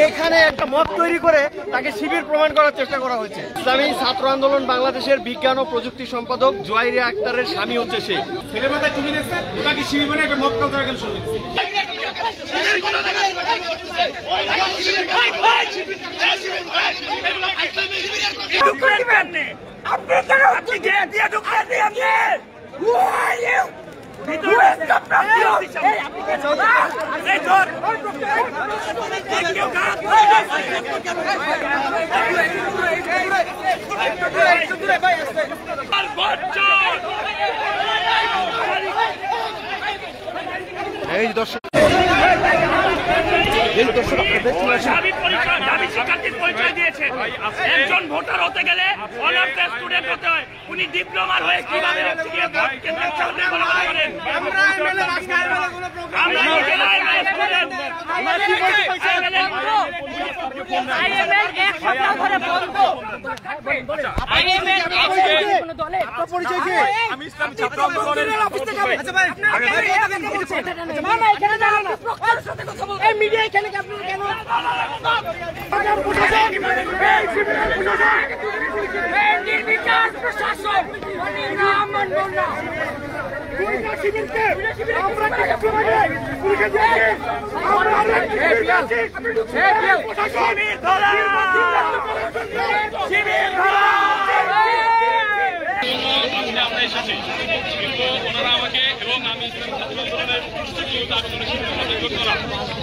এখানে একটা মত তৈরি করে তাকে শিবির প্রমাণ করার চেষ্টা করা হয়েছে। ইসলামী ছাত্র আন্দোলন বাংলাদেশের বিজ্ঞান ও প্রযুক্তি সম্পাদক জুয়াইরিয়া আক্তারের স্বামী হচ্ছে সে। এই দর্শক পরিচয় দিয়েছে। একজন ভোটার হতে গেলে অনার্স স্টুডেন্ট হতে হয়। উনি ডিপ্লোমার হয়ে কিভাবে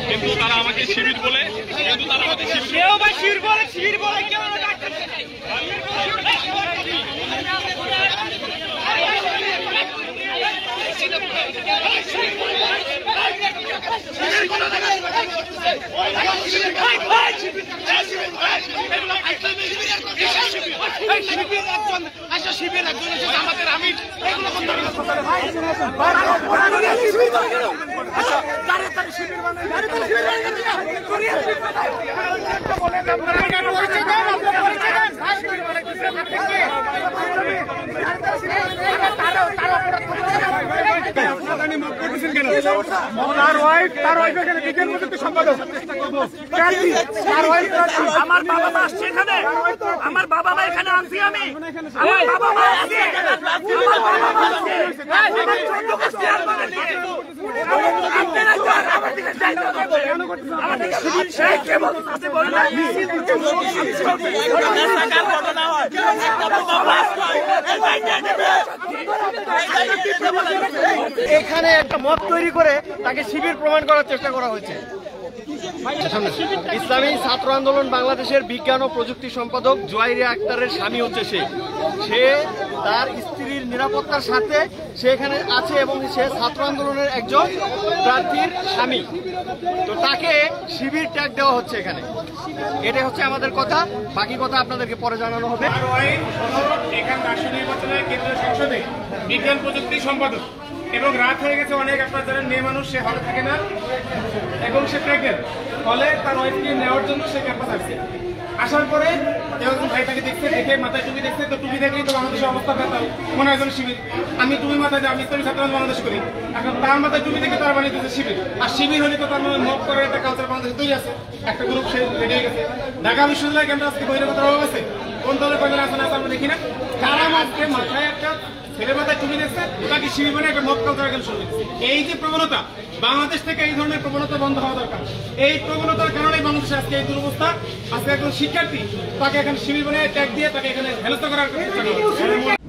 কিন্তু তারা আমাকে শিবির বলে, কিন্তু তারা আমাকে শিবির বলে কেউ শিবির একজন আমাদের আমি আমার বাবা মা আসছে এখানে, আমার বাবা মা এখানে আনছি আমি, আমার বাবা মা আসছে, আমার বাবা মা আসছে, এখানে একটা মত তৈরি করে তাকে শিবির প্রমাণ করার চেষ্টা করা হয়েছে। ইসলামী ছাত্র আন্দোলন বাংলাদেশের বিজ্ঞান ও প্রযুক্তি সম্পাদক জুয়াইরিয়া আক্তারের স্বামী হচ্ছে সে তার স্ত্রীর নিরাপত্তার সাথে সে এখানে আছে এবং সে ছাত্র আন্দোলনের একজন প্রার্থীর স্বামী। তো তাকে শিবির ট্যাগ দেওয়া হচ্ছে এখানে। এটাই হচ্ছে আমাদের কথা, বাকি কথা আপনাদেরকে পরে জানানো হবে। এখানে রাষ্ট্র নির্বাচনের কেন্দ্রীয় সংসদে বিজ্ঞান প্রযুক্তি সম্পাদক এবং রাত হয়ে গেছে অনেক, আপনার যারা মেয়ে মানুষ সে হলে থাকে না এবং সে প্রেগনেন্ট, ফলে তার ওয়াইফকে নেওয়ার জন্য সে ক্যাম্পাস আসছে। আসার পরে কেউ একজন ভাই তাকে দেখছে, দেখে মাথায় টুপি দেখছে, তো টুপি দেখলেই তো বাংলাদেশের অবস্থা পেতাম মনে হয় শিবির। আমি টুপি মাথায় আমি ইসলামী ছাত্র বাংলাদেশ করি, এখন তার মাথায় টুপি দেখে তার বানিয়ে দিচ্ছে শিবির। আর শিবির হলে তো তার মানে মত করে একটা কালচার বাংলাদেশে তৈরি আছে, একটা গ্রুপ সে রেডি হয়ে গেছে। ঢাকা বিশ্ববিদ্যালয় ক্যাম্পাস আজকে বহিরাগতরা হয়ে গেছে, কোন দলের কয়জন আছে না আমরা দেখি না। তারা মাঝকে মাথায় একটা ছেলে মাথায় টুপি দেখছে, ওটাকে শিবির মানে একটা মত কালচার শুরু। এই যে প্রবণতা, বাংলাদেশ থেকে এই ধরনের প্রবণতা বন্ধ হওয়া দরকার। এই প্রবণতার কারণে বাংলাদেশে আজকে এই দুরবস্থা। আজকে একজন শিক্ষার্থী তাকে এখানে শিবির মানে ট্যাগ দিয়ে তাকে এখানে হেনস্থা করার চেষ্টা করা।